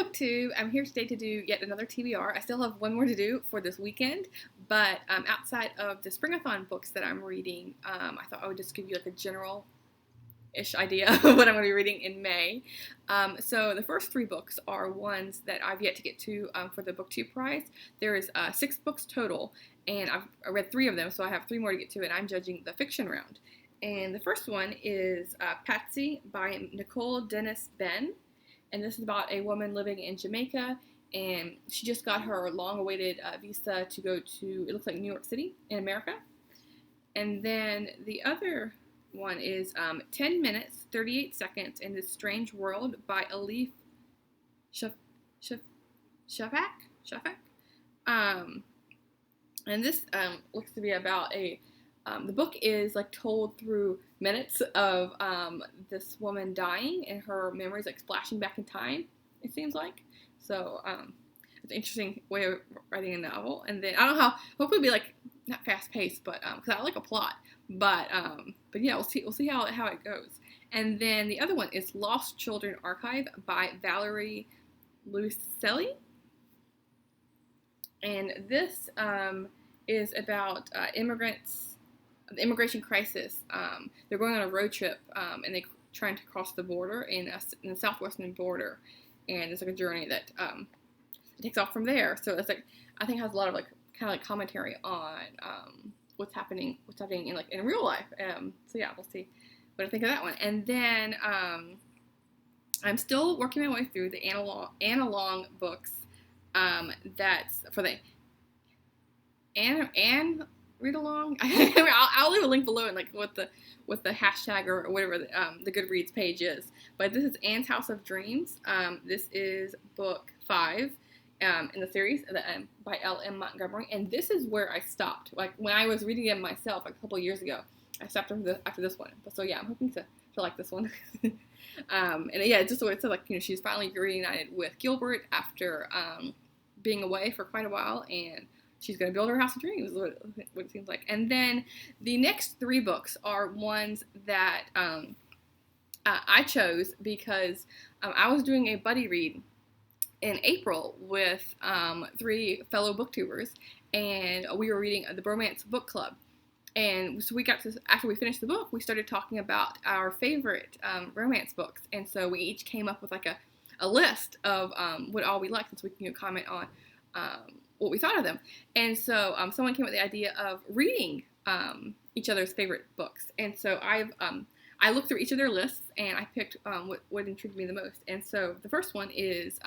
booktube. I'm here today to do yet another TBR. I still have one more to do for this weekend, but outside of the Springathon books that I'm reading, I thought I would just give you like a general-ish idea of what I'm going to be reading in May. So the first three books are ones that I've yet to get to for the BookTube prize. There is 6 books total, and I read 3 of them, so I have 3 more to get to, and I'm judging the fiction round. And the first one is Patsy by Nicole Dennis Benn. And this is about a woman living in Jamaica, and she just got her long-awaited visa to go to, it looks like New York City in America. And then the other one is 10 Minutes, 38 Seconds in This Strange World by Alif Shafak. And this looks to be about the book is like told through minutes of this woman dying and her memories like splashing back in time, it seems like. So it's an interesting way of writing a novel. And then I don't know how, hopefully it'll be like not fast paced, but because I like a plot. But yeah, we'll see how it goes. And then the other one is Lost Children Archive by Valerie Lucelli. And this is about immigrants. The immigration crisis. They're going on a road trip, and they're trying to cross the border in the southwestern border, and it's like a journey that it takes off from there. So it's like I think it has a lot of like kind of like commentary on what's happening in like in real life. So yeah, we'll see what I think of that one. And then I'm still working my way through the analog books. That's for the Anne read along. I'll leave a link below and like with the hashtag or whatever the Goodreads page is. But this is Anne's House of Dreams. This is book 5 in the series by L.M. Montgomery, and this is where I stopped. Like when I was reading them myself like a couple of years ago, I stopped after this one. But so yeah, I'm hoping to like this one. And yeah, just the way it said, like she's finally reunited with Gilbert after being away for quite a while, and she's going to build her house of dreams, what it seems like. And then the next 3 books are ones that I chose because I was doing a buddy read in April with 3 fellow booktubers, and we were reading the Bromance Book Club. And so we got to, after we finished the book, we started talking about our favorite romance books. And so we each came up with like a list of what all we liked, so we can comment on what we thought of them. And so someone came up with the idea of reading each other's favorite books. And so I looked through each of their lists, and I picked what intrigued me the most. And so the first one is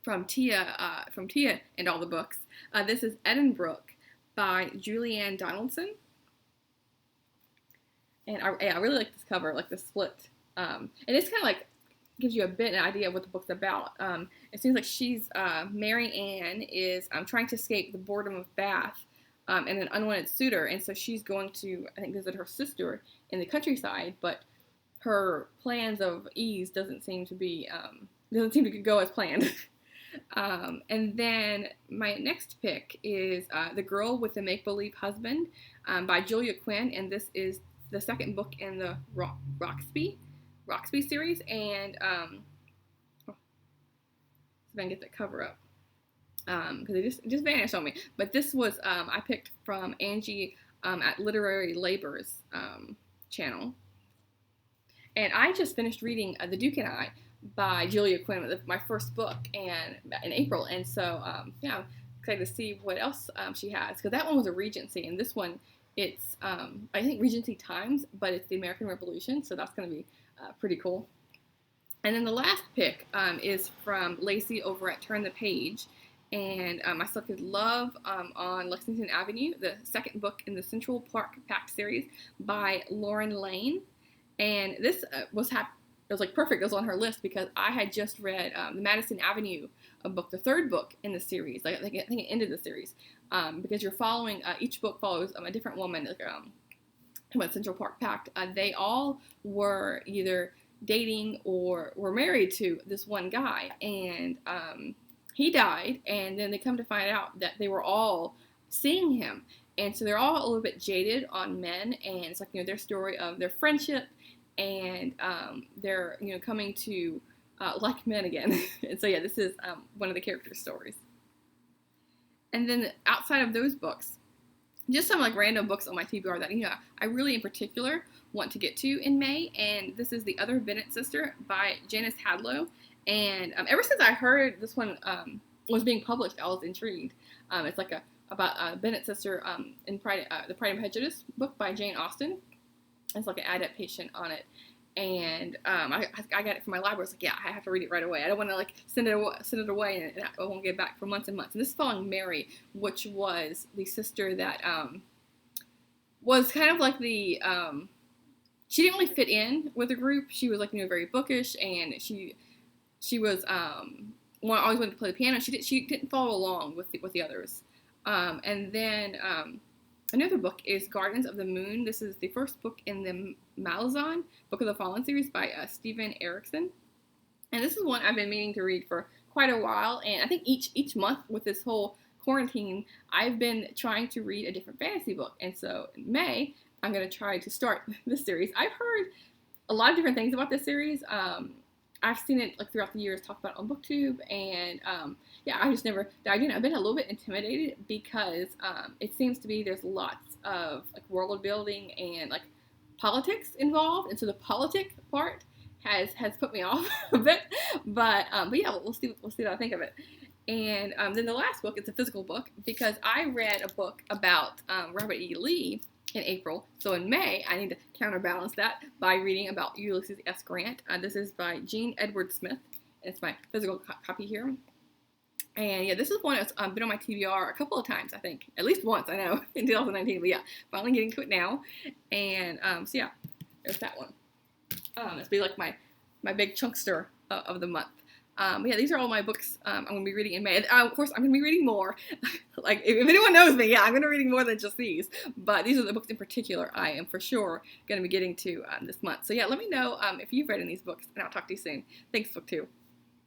from Tia and All the Books. This is Edenbrook by Julianne Donaldson. And I really like this cover, like the split. And it's kind of like gives you a bit an idea of what the book's about. It seems like Mary Ann is trying to escape the boredom of Bath and an unwanted suitor, and so she's going to, I think, visit her sister in the countryside, but her plans of ease doesn't seem to go as planned. And then my next pick is The Girl with the Make-Believe Husband by Julia Quinn, and this is the second book in the Roxby series, and if I can get that cover up, because it just vanished on me. But this was I picked from Angie at Literary Labor's channel, and I just finished reading The Duke and I by Julia Quinn, my first book, and in April. And so yeah, I'm excited to see what else she has, because that one was a Regency, and this one it's I think Regency Times, but it's the American Revolution, so that's going to be pretty cool. And then the last pick is from Lacey over at Turn the Page, and I selected Love on Lexington Avenue, the second book in the Central Park Pact series by Lauren Lane. And this it was like perfect. It was on her list because I had just read the Madison Avenue book, the third book in the series. Like I think it ended the series because you're following each book follows a different woman. Like about Central Park Pact, they all were either dating or were married to this one guy, and he died, and then they come to find out that they were all seeing him, and so they're all a little bit jaded on men, and it's like their story of their friendship, and they're coming to like men again. And so yeah, this is one of the character stories. And then outside of those books, just some like random books on my TBR that, you know, I really in particular want to get to in May. And this is The Other Bennett Sister by Janice Hadlow. And ever since I heard this one was being published, I was intrigued. It's like about Bennett sister in the Pride and Prejudice book by Jane Austen. It's like an adaptation on it. And I got it from my library. I was like, yeah, I have to read it right away. I don't want to like send it away and I won't get it back for months and months. And this is following Mary, which was the sister that was kind of like the she didn't really fit in with the group. She was like, you know, very bookish, and she was always wanted to play the piano. She didn't follow along with the others. And then another book is Gardens of the Moon. This is the first book in the Malazan Book of the Fallen series by Stephen Erickson. And this is one I've been meaning to read for quite a while. And I think each month with this whole quarantine, I've been trying to read a different fantasy book. And so in May, I'm going to try to start this series. I've heard a lot of different things about this series. I've seen it like throughout the years talked about on BookTube, and yeah, I just never dived in. I've been a little bit intimidated because it seems to be there's lots of like world building and like politics involved, and so the politic part has put me off a bit. But yeah, we'll see what I think of it. And then the last book is a physical book because I read a book about Robert E. Lee in April. So in May, I need to counterbalance that by reading about Ulysses S. Grant. This is by Jean Edward Smith. It's my physical copy here. And yeah, this is one that's been on my TBR a couple of times, I think. At least once, I know, in 2019. But yeah, finally getting to it now. And so yeah, there's that one. It's be like my big chunkster of the month. But yeah, these are all my books I'm going to be reading in May. And, of course, I'm going to be reading more. Like, if anyone knows me, yeah, I'm going to be reading more than just these. But these are the books in particular I am for sure going to be getting to this month. So yeah, let me know if you've read any of these books, and I'll talk to you soon. Thanks, BookTube.